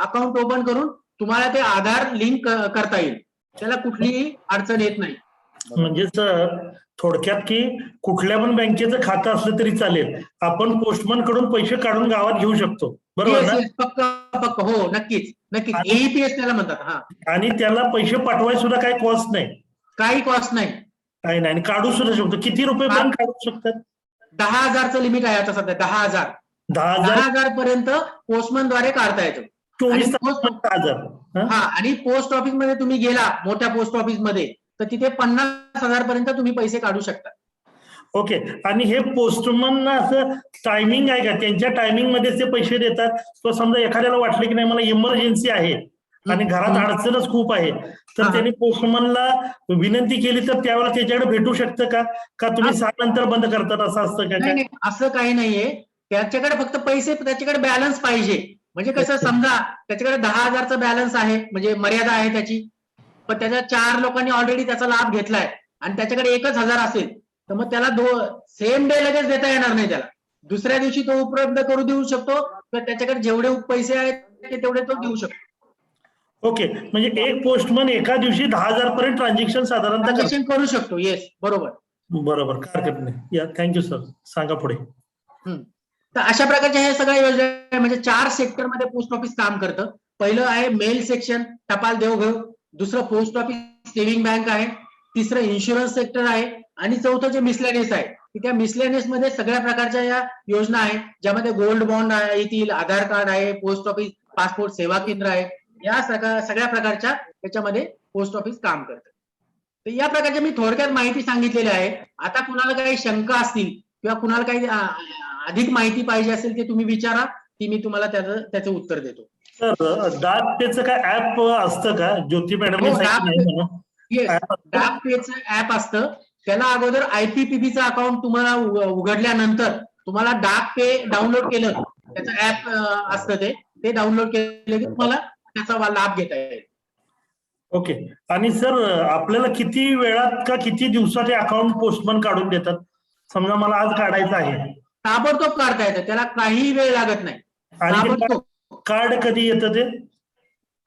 अकाउंट ओपन करून तुम्हाला ते आधार लिंक करता येईल. त्याला कुठलीही अडचण येत नाही. म्हणजे सर थोडक्यात की कुठल्या पण बँकेचं खातं असलं तरी चालेल, आपण पोस्टमन कडून पैसे काढून गावात घेऊ शकतो, बरोबर ना? पक्क हो, नक्कीच. एईपीएस त्याला म्हणतात. हा, आणि त्याला पैसे पाठवायला सुद्धा काही कॉस्ट नाही? काही कॉस्ट नाही. काही नाही. आणि काढू सुद्धा शकतो. किती रुपये पर्यंत काढू शकतात? 10,000चं लिमिट आहे आता सध्या. 10,000. 10,000 पर्यंत पोस्टमन द्वारे काढता येतो. 24,000. हा, आणि पोस्ट ऑफिस मध्ये तुम्ही गेला, मोठ्या पोस्ट ऑफिस मध्ये, तर तिथे 50,000 पर्यंत तुम्ही पैसे काढू शकता. ओके. आणि हे पोस्टमन असं टायमिंग आहे का? त्यांच्या टायमिंग मध्ये ते पैसे देतात? तो समजा एखाद्याला वाटलं की नाही मला इमर्जन्सी आहे आणि घरात अडचणच खूप आहे, तर त्यांनी पोस्टमनला विनंती केली तर त्यावेळेला त्याच्याकडे भेटू शकतं का तुम्ही 6 नंतर बंद करतात, असं असतं का? नाही, असं काही नाहीये. त्याच्याकडे फक्त पैसे, त्याच्याकडे बॅलन्स पाहिजे. म्हणजे कसं, समजा त्याच्याकडे 10,000चा बॅलन्स आहे, म्हणजे मर्यादा आहे त्याची, पण त्याच्या 4 लोकांनी ऑलरेडी त्याचा लाभ घेतलाय आणि त्याच्याकडे 1,000 असेल, तर मग त्याला सेम डे लगेच देता येणार नाही. त्याला दुसऱ्या दिवशी तो उपलब्ध करू देऊ शकतो. तर त्याच्याकडे जेवढे पैसे आहेत ते तेवढे तो देऊ शकतो. ओके. म्हणजे एक पोस्टमन एका दिवशी 10,000 पर्यंत ट्रान्झॅक्शन साधारणतः करू शकतो. येस, बरोबर. काय हरकत नाही. या, थँक्यू सर. सांगा पुढे. तर अशा प्रकारच्या हे सगळ्या योजना, म्हणजे 4 सेक्टर मध्ये पोस्ट ऑफिस काम करतं. पहिलं आहे मेल सेक्शन, टपाल देवघेव. दुसरं पोस्ट ऑफिस सेव्हिंग बँक आहे. तिसरं इन्शुरन्स सेक्टर आहे. आणि चौथं जे मिसलेनियस आहे, की त्या मिसलेनियस मध्ये सगळ्या प्रकारच्या या योजना आहेत, ज्यामध्ये गोल्ड बॉन्ड येतील, आधार कार्ड आहे, पोस्ट ऑफिस पासपोर्ट सेवा केंद्र आहे. या सगळ्या प्रकारच्या त्याच्यामध्ये पोस्ट ऑफिस काम करतं. तर या प्रकारची मी थोडक्यात माहिती सांगितलेली आहे. आता कुणाला काही शंका असतील किंवा कुणाला काही अधिक माहिती पाहिजे असेल ते तुम्ही विचारा, ती मी तुम्हाला त्याचं उत्तर देतो. सर डाक पेचं काय ऍप असतं का? ज्योती मॅडमने हो, सांगितलं नाही म्हणून. येस, App असतं? डाक पेचं ऍप असतं. त्याला अगोदर IPPB चं अकाउंट तुम्हाला उघडल्यानंतर तुम्हाला डाक पे डाउनलोड केलं, त्याचं ऍप असतं ते डाउनलोड केलं की तुम्हाला त्याचा लाभ घेता येईल. ओके. आणि सर आपल्याला किती वेळात का किती दिवसात हे अकाउंट पोस्टमन काढून देतात? समजा मला आज काढायचं आहे ताबडतोब काढता येतं, त्याला काही वेळ लागत नाही. आणि ते ताबडतोब कार्ड कधी येतं ते?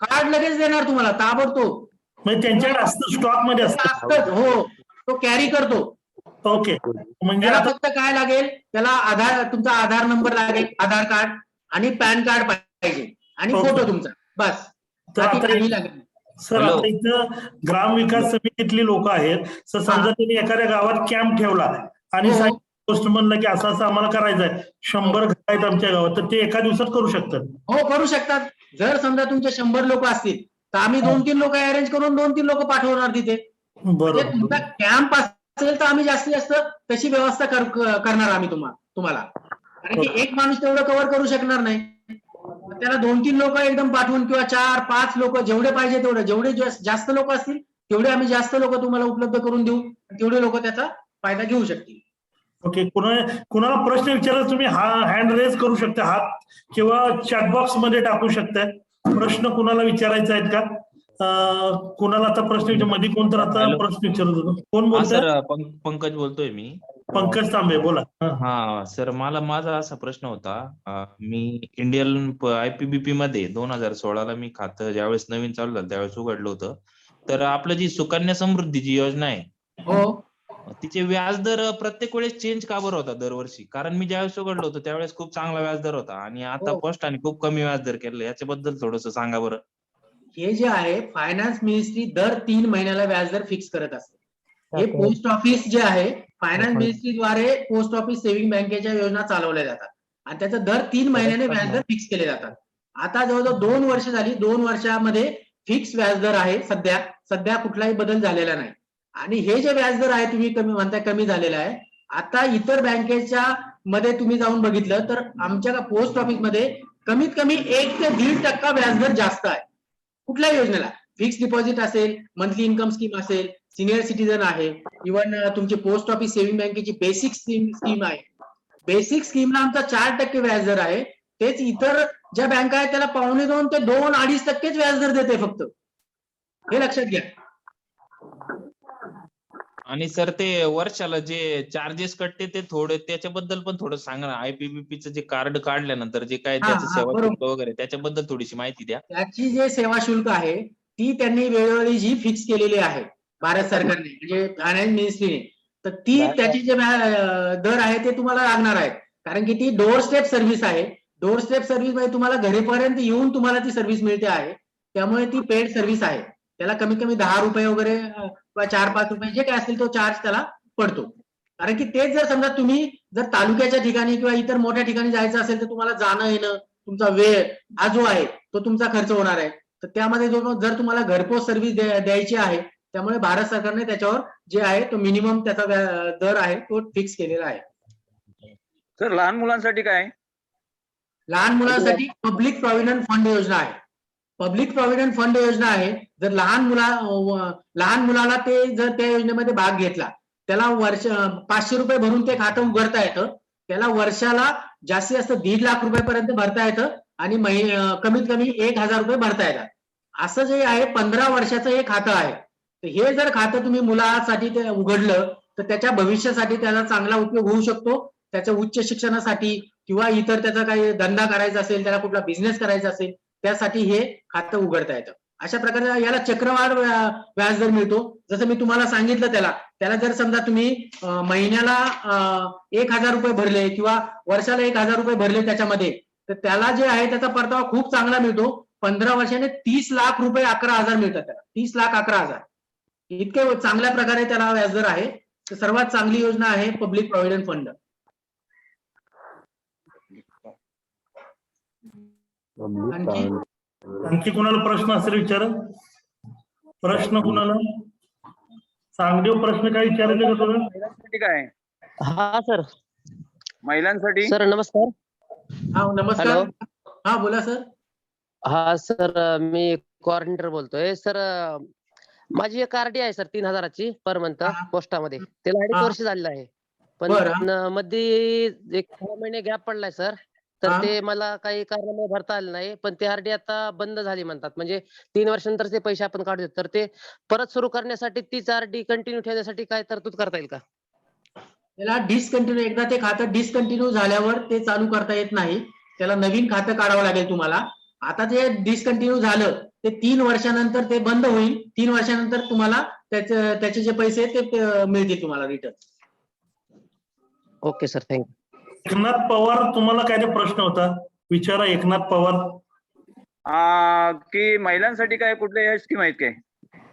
कार्ड लगेच देणार तुम्हाला, ताबडतोब. म्हणजे त्यांच्याकडे असतं, स्टॉक मध्ये असतं. असतंच, हो, तो कॅरी करतो. ओके. म्हणजे त्याला आता फक्त काय लागेल, त्याला तुमचा आधार नंबर लागेल, आधार कार्ड आणि पॅन कार्ड पाहिजे आणि ओके. फोटो तुमचा, बस. तर बाकी आता काही लागेल नाही. Sir Hello. आता इथं ग्रामविकास समितीतली लोक आहेत. तर समजा त्यांनी एखाद्या गावात कॅम्प ठेवला आणि हो. पोस्टमनला की असं असं आम्हाला करायचं आहे, 100 घर आहेत आमच्या गावात, तर ते एका दिवसात करू शकतात? हो, करू शकतात. जर समजा तुमचे 100 लोक असतील तर आम्ही 2-3 लोक अरेंज करून 2-3 लोक पाठवणार तिथे. म्हणजे बरोबर. तुमचा कॅम्प असेल तर आम्ही जास्तीत जास्त तशी व्यवस्था करणार आम्ही तुम्हाला. कारण की एक माणूस तेवढं कव्हर करू शकणार नाही. त्याला 2-3 लोक एकदम पाठवून किंवा 4-5 लोक जेवढे पाहिजे तेवढे, जेवढे जास्त लोक असतील तेवढे आम्ही जास्त लोक तुम्हाला उपलब्ध करून देऊ, तेवढे लोक त्याचा फायदा घेऊ शकतील. ओके. कुणाला प्रश्न विचारायला तुम्ही हँड रेज करू शकता, हात किंवा चॅटबॉक्स मध्ये टाकू शकताय. प्रश्न कुणाला विचारायचा आहेत का? कुणाला आता प्रश्न विचार मध्ये कोण तर आता Hello. प्रश्न विचारत होतो. कोण हा बोलतोय? सर, पंकज बोलतोय मी. पंकज तांबे बोला. हा सर, माझा असा प्रश्न होता. मी इंडियन IPBP मध्ये 2016ला मी खातं ज्यावेळेस नवीन चालू झालं त्यावेळेस उघडलं होतं. तर आपलं जी सुकन्या समृद्धी जी योजना आहे, हो, तिचे व्याजदर प्रत्येक वेळेस चेंज का बरं होता दरवर्षी? कारण मी ज्यावेळेस उघडलं होतं त्यावेळेस खूप चांगला व्याजदर होता आणि आता हो. पोस्टाने खूप कमी व्याजदर केलं. याच्याबद्दल थोडंसं सांगा बरं. हे जे आहे, फायनान्स मिनिस्ट्री दर 3 महिन्याला व्याजदर फिक्स करत असते. हे पोस्ट ऑफिस जे आहे, फायनान्स मिनिस्ट्रीद्वारे पोस्ट ऑफिस सेव्हिंग बँकेच्या योजना चालवल्या जातात आणि त्याचं दर 3 महिन्याने व्याजदर फिक्स केले जातात. आता जवळजवळ 2 वर्ष झाली, 2 वर्षामध्ये फिक्स व्याजदर आहे. सध्या कुठलाही बदल झालेला नाही. आणि हे जे व्याजदर आहे तुम्ही कमी म्हणताय कमी झालेलं आहे, आता इतर बँकेच्या मध्ये तुम्ही जाऊन बघितलं तर आमच्या पोस्ट ऑफिस मध्ये कमीत कमी 1 ते 1.5% व्याजदर जास्त आहे. कुठल्याही योजनेला, फिक्स डिपॉझिट असेल, मंथली इन्कम स्कीम असेल, सिनियर सिटीजन आहे, इव्हन तुमची पोस्ट ऑफिस सेव्हिंग बँकेची बेसिक स्कीम आहे. बेसिक स्कीमला आमचा 4% व्याजदर आहे. तेच इतर ज्या बँका आहेत त्याला 2.25 ते 2-2.5% व्याजदर देते फक्त. हे लक्षात घ्या. आणि सर ते वर्षाला जे चार्जेस कटते ते थोडे त्याच्याबद्दल पण थोडं सांगा ना. IPBPचं जे कार्ड काढल्यानंतर जे काय त्याचं सेवा बरोबर. शुल्क वगैरे त्याच्याबद्दल थोडीशी माहिती द्या. त्याची जे सेवा शुल्क आहे ती त्यांनी वेळोवेळी जी फिक्स केलेली आहे भारत सरकारने, म्हणजे फायनान्स मिनिस्ट्रीने, तर ती त्याची जे दर आहे ते तुम्हाला लागणार आहेत. कारण की ती डोअर स्टेप सर्व्हिस आहे. डोअर स्टेप सर्व्हिस मध्ये तुम्हाला घरीपर्यंत येऊन तुम्हाला ती सर्व्हिस मिळते आहे. त्यामुळे ती पेड सर्व्हिस आहे. त्याला कमीत कमी 10 रुपये वगैरे किंवा 4-5 रुपये जे काय असतील तो चार्ज त्याला पडतो. कारण की तेच जर समजा तुम्ही जर तालुक्याच्या ठिकाणी किंवा इतर मोठ्या ठिकाणी जायचं असेल तर तुम्हाला जाणं येणं, तुमचा वेळ हा जो आहे तो तुमचा खर्च होणार आहे. तर त्यामध्ये जर तुम्हाला घरपोच सर्व्हिस द्यायची आहे, त्यामुळे भारत सरकारने त्याच्यावर जे आहे तो मिनिमम त्याचा दर आहे तो फिक्स केलेला आहे. सर लहान मुलांसाठी काय? लहान मुलांसाठी पब्लिक प्रॉव्हिडंट फंड योजना आहे. पब्लिक प्रॉव्हिडंट फंड योजना आहे. जर लहान मुलाला ते जर त्या योजनेमध्ये भाग घेतला, त्याला 500 रुपये भरून ते खातं उघडता येतं. त्याला वर्षाला जास्तीत जास्त 1.5 लाख रुपयापर्यंत भरता येतं आणि कमीत कमी 1,000 रुपये भरता येतात. असं जे आहे 15 वर्षाचं हे खातं आहे. तर हे जर खातं तुम्ही मुलासाठी ते उघडलं तर त्याच्या भविष्यासाठी त्याला चांगला उपयोग होऊ शकतो. त्याच्या उच्च शिक्षणासाठी किंवा इतर त्याचा काही धंदा करायचा असेल, त्याला कुठला बिझनेस करायचा असेल, त्यासाठी हे खातं उघडता येतं. अशा प्रकारे याला चक्रवाढ व्याजदर मिळतो. जसं मी तुम्हाला सांगितलं, त्याला जर समजा तुम्ही महिन्याला 1,000 रुपये भरले किंवा वर्षाला 1,000 रुपये भरले त्याच्यामध्ये, तर त्याला जे आहे त्याचा परतावा खूप चांगला मिळतो. 15 वर्षाने 30 लाख रुपये 11,000 मिळतात त्याला. 30,11,000 इतके चांगल्या प्रकारे त्याला व्याजदर आहे. तर सर्वात चांगली योजना आहे पब्लिक प्रॉव्हिडंट फंड. आणखी कुणाला प्रश्न असेल विचारा. प्रश्न कुणाला? सांगदेव प्रश्न काय विचारायचं का तुला? महिलांसाठी काय आहे? हा सर. महिलांसाठी सर नमस्कार. हा नमस्कार. हॅलो. हा बोला सर. हा सर मी कोऑर्डिनेटर बोलतोय सर. माझी एक आरडी आहे सर 3000ची पर मंथ हा. पोस्टामध्ये. त्याला 2.5 हा. वर्ष झालेलं आहे. पण बरं. मध्ये एक 6 महिने गॅप पडलाय सर. तर हा. ते मला काही कारणामुळे भरता आलं नाही. पण ते आरडी आता बंद झाली म्हणतात. म्हणजे 3 वर्षानंतर ते पैसे आपण काढू शकतो. तर ते परत सुरू करण्यासाठी तीच आरडी कंटिन्यू ठेवण्यासाठी काय तरतूद करता येईल का? त्याला डिसकंटिन्यू, एकदा ते खातं डिसकंटिन्यू झाल्यावर ते चालू करता येत नाही. त्याला नवीन खातं काढावं लागेल तुम्हाला. आता ते डिसकंटिन्यू झालं ते 3 वर्षानंतर ते बंद होईल. 3 वर्षानंतर तुम्हाला त्याचे जे पैसे आहेत ते मिळतील तुम्हाला return. Okay sir, thank you. Eknath Pawar, तुम्हाला काय ते प्रश्न होता विचारा. एकनाथ पवार. की महिलांसाठी काय कुठल्या स्कीम आहेत काय?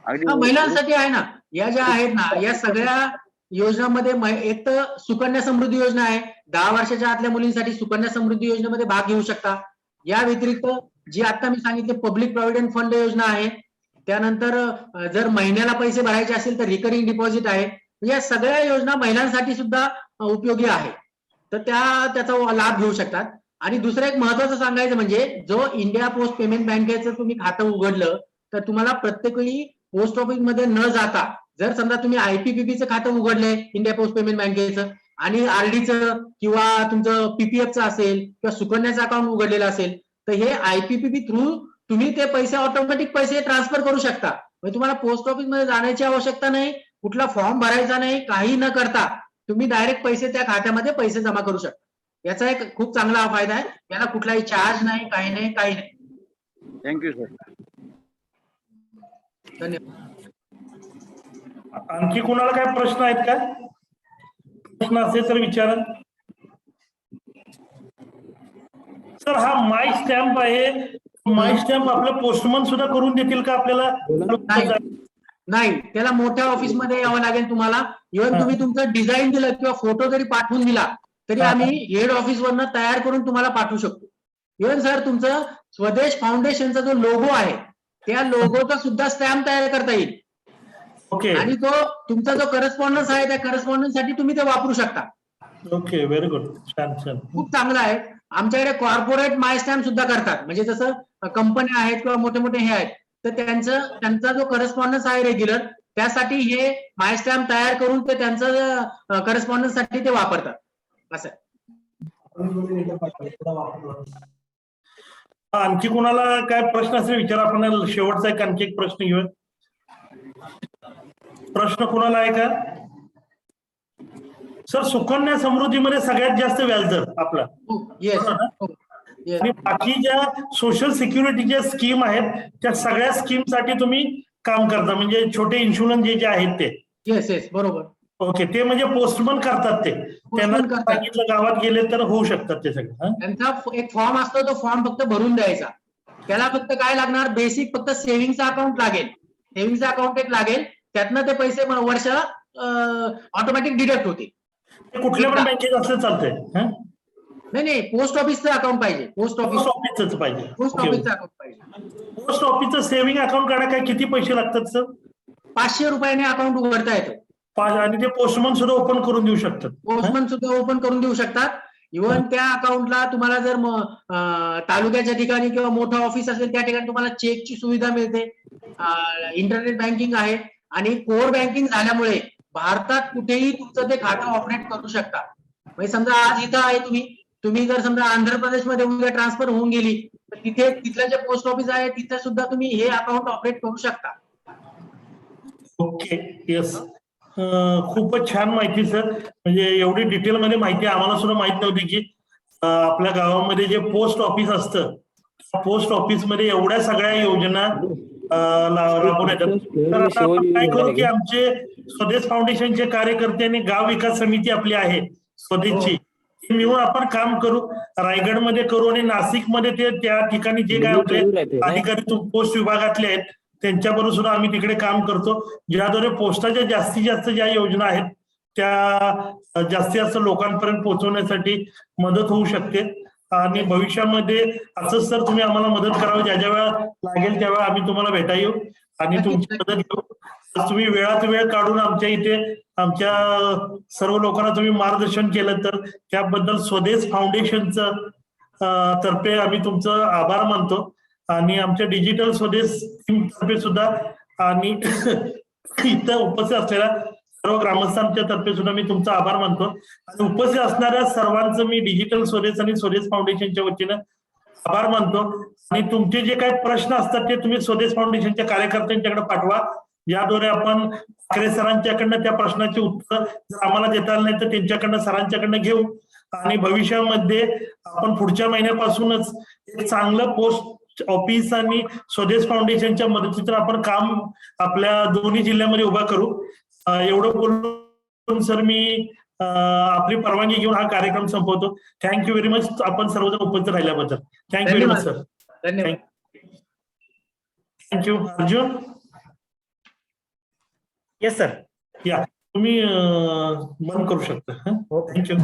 हा, महिलांसाठी आहे ना. या ज्या आहेत ना, या सगळ्या योजनांमध्ये एक तर सुकन्या समृद्धी योजना आहे. 10 वर्षाच्या आतल्या मुलींसाठी सुकन्या समृद्धी योजनेमध्ये भाग घेऊ शकता. या व्यतिरिक्त जी आता मी सांगितले पब्लिक प्रॉव्हिडंट फंड योजना आहे. त्यानंतर जर महिन्याला पैसे भरायचे असेल तर रिकरिंग डिपॉझिट आहे. या सगळ्या योजना महिलांसाठी सुद्धा उपयोगी आहे. तर त्याचा लाभ घेऊ शकतात. आणि दुसरं एक महत्वाचं सांगायचं म्हणजे जो इंडिया पोस्ट पेमेंट बँकेचं तुम्ही खातं उघडलं तर तुम्हाला प्रत्येक वेळी पोस्ट ऑफिस मध्ये न जाता, जर समजा तुम्ही आयपीपीबीचं खातं उघडलंय इंडिया पोस्ट पेमेंट बँकेचं आणि आरडीचं किंवा तुमचं पीपीएफचं असेल किंवा सुकन्याचं अकाउंट उघडलेलं असेल तर हे आयपीपीबी थ्रू तुम्ही ते पैसे ऑटोमॅटिक पैसे ट्रान्सफर करू शकता. म्हणजे तुम्हाला पोस्ट ऑफिस मध्ये जाण्याची आवश्यकता नाही, कुठला फॉर्म भरायचा नाही, काही न करता तुम्ही डायरेक्ट पैसे त्या खात्यामध्ये पैसे जमा करू शकता. याचा एक खूप चांगला फायदा आहे. याला कुठलाही चार्ज नाही, काही नाही, काही नाही. Thank you sir. धन्यवाद. आणखी कोणाला काय प्रश्न आहेत का? प्रश्न असेल तर विचारा. सर हा माय स्टॅम्प आहे. माय स्टॅम्प आपलं पोस्टमन सुद्धा करून देतील का आपल्याला? नाही, त्याला मोठ्या ऑफिस मध्ये यावं लागेल तुम्हाला. इव्हन तुम्ही तुमचं डिझाईन दिलं किंवा फोटो जरी पाठवून दिला तरी आम्ही हेड ऑफिस वरनं तयार करून तुम्हाला पाठवू शकतो. इव्हन सर तुमचं स्वदेश फाउंडेशनचा जो लोगो आहे त्या लोगोचा सुद्धा स्टॅम्प तयार करता येईल. ओके. आणि तो तुमचा जो करस्पॉन्डन्स आहे त्या करस्पॉन्डन्स साठी तुम्ही ते वापरू शकता. Okay, very good. छान छान. खूप चांगलं आहे. आमच्याकडे कॉर्पोरेट माय स्टॅम्प सुद्धा करतात. म्हणजे जसं कंपन्या आहेत किंवा मोठे मोठे हे आहेत तर त्यांचा जो करस्पॉन्डन्स आहे रेग्युलर त्यासाठी हे माय स्टॅम्प तयार करून ते त्यांचं करस्पॉन्डन्स साठी ते वापरतात. असं. आणखी कोणाला काय प्रश्न असेल विचारा. आपण शेवटचा एक आणखी एक प्रश्न घेऊया. प्रश्न कोणाला आहे का? सर सुकन्या समृद्धीमध्ये सगळ्यात जास्त व्याजदर आपला. येस. आणि बाकी ज्या सोशल सिक्युरिटीच्या स्कीम आहेत त्या सगळ्या स्कीम साठी तुम्ही काम करता. म्हणजे छोटे इन्शुरन्स जे आहेत ते. येस येस बरोबर. ओके, ते म्हणजे पोस्टमन करतात ते. त्यांना करतात. सांगितलं गावात गेले तर होऊ शकतात ते सगळं. त्यांचा एक फॉर्म असतो, तो फॉर्म फक्त भरून द्यायचा. त्याला फक्त काय लागणार, बेसिक फक्त सेव्हिंगचा अकाउंट लागेल. सेव्हिंगचा अकाउंट एक लागेल, त्यातनं ते पैसे वर्षाला ऑटोमॅटिक डिडक्ट होते. कुठल्या पण बँकेत असलं चालतंय? नाही, पोस्ट ऑफिसचं अकाउंट पाहिजे. पोस्ट ऑफिसच पाहिजे. पोस्ट ऑफिसचं अकाउंट पाहिजे. पोस्ट ऑफिसचं सेव्हिंग अकाउंट काढा काय किती पैसे लागतात सर? 500 रुपयाने अकाउंट उघडता येतं. आणि ते पोस्टमन सुद्धा ओपन करून देऊ शकतात. पोस्टमन सुद्धा ओपन करून देऊ शकतात. इव्हन त्या अकाउंटला तुम्हाला जर तालुक्याच्या ठिकाणी किंवा मोठं ऑफिस असेल त्या ठिकाणी तुम्हाला चेकची सुविधा मिळते. इंटरनेट बँकिंग आहे आणि कोर बँकिंग झाल्यामुळे भारतात कुठेही तुमचं ते खातं ऑपरेट करू शकता. म्हणजे समजा आज इथं आहे तुम्ही जर समजा आंध्र प्रदेशमध्ये उद्या ट्रान्सफर होऊन गेली तर तिथलं जे पोस्ट ऑफिस आहे तिथे सुद्धा तुम्ही हे अकाउंट ऑपरेट करू शकता. Okay, yes. खूपच छान माहिती सर. म्हणजे एवढी डिटेल मध्ये माहिती आम्हाला सुद्धा माहित नव्हती की आपल्या गावामध्ये जे पोस्ट ऑफिस असतं पोस्ट ऑफिस मध्ये एवढ्या सगळ्या योजना राबवून येतात. तर आता आपण काय करू की आमचे स्वदेश फाउंडेशनचे कार्यकर्ते आणि गाव विकास समिती आपली आहे स्वदेशची मिळून आपण काम करू. रायगडमध्ये करू आणि नाशिकमध्ये ते त्या ठिकाणी जे काय आपले अधिकारी पोस्ट विभागातले आहेत त्यांच्याबरोबर सुद्धा आम्ही तिकडे काम करतो. ज्याद्वारे पोस्टाच्या जास्तीत जास्त ज्या योजना आहेत त्या जास्तीत जास्त लोकांपर्यंत पोहोचवण्यासाठी मदत होऊ शकते. आणि भविष्यामध्ये असंच सर तुम्ही आम्हाला मदत करावी. ज्या ज्या वेळा लागेल त्यावेळा आम्ही तुम्हाला भेटा येऊ आणि तुमची मदत घेऊ. आज तुम्ही वेळात वेळ काढून आमच्या इथे आमच्या सर्व लोकांना तुम्ही मार्गदर्शन केलं तर त्याबद्दल स्वदेश फाउंडेशनचं तर्फे आम्ही तुमचं आभार मानतो आणि आमच्या डिजिटल स्वदेश टीम तर्फे सुद्धा आणि इथं उपस्थित असलेल्या सर्व ग्रामस्थांच्या तर्फे सुद्धा मी तुमचा आभार मानतो आणि उपस्थित असणाऱ्या सर्वांचं मी डिजिटल स्वदेश आणि स्वदेश फाउंडेशनच्या वतीनं आभार मानतो आणि तुमचे जे काही प्रश्न असतात ते तुम्ही स्वदेश फाउंडेशनच्या कार्यकर्त्यांच्याकडे पाठवा, याद्वारे आपण ठाकरे सरांच्याकडनं त्या प्रश्नाचे उत्तर जर आम्हाला देता आलं नाही तर त्यांच्याकडनं सरांच्याकडनं घेऊ आणि भविष्यामध्ये आपण पुढच्या महिन्यापासूनच एक चांगलं पोस्ट ऑफिस आणि स्वदेश फाउंडेशनच्या मदतीने आपण काम आपल्या दोन्ही जिल्ह्यामध्ये उभा करू. एवढं बोलून सर मी आपली परवानगी घेऊन हा कार्यक्रम संपवतो. थँक्यू व्हेरी मच आपण सर्वजण उपस्थित राहिल्याबद्दल. Thank you very much sir. धन्यवाद. थँक्यू. अर्जुन. Yes sir. या तुम्ही बंद करू शकता. थँक्यू.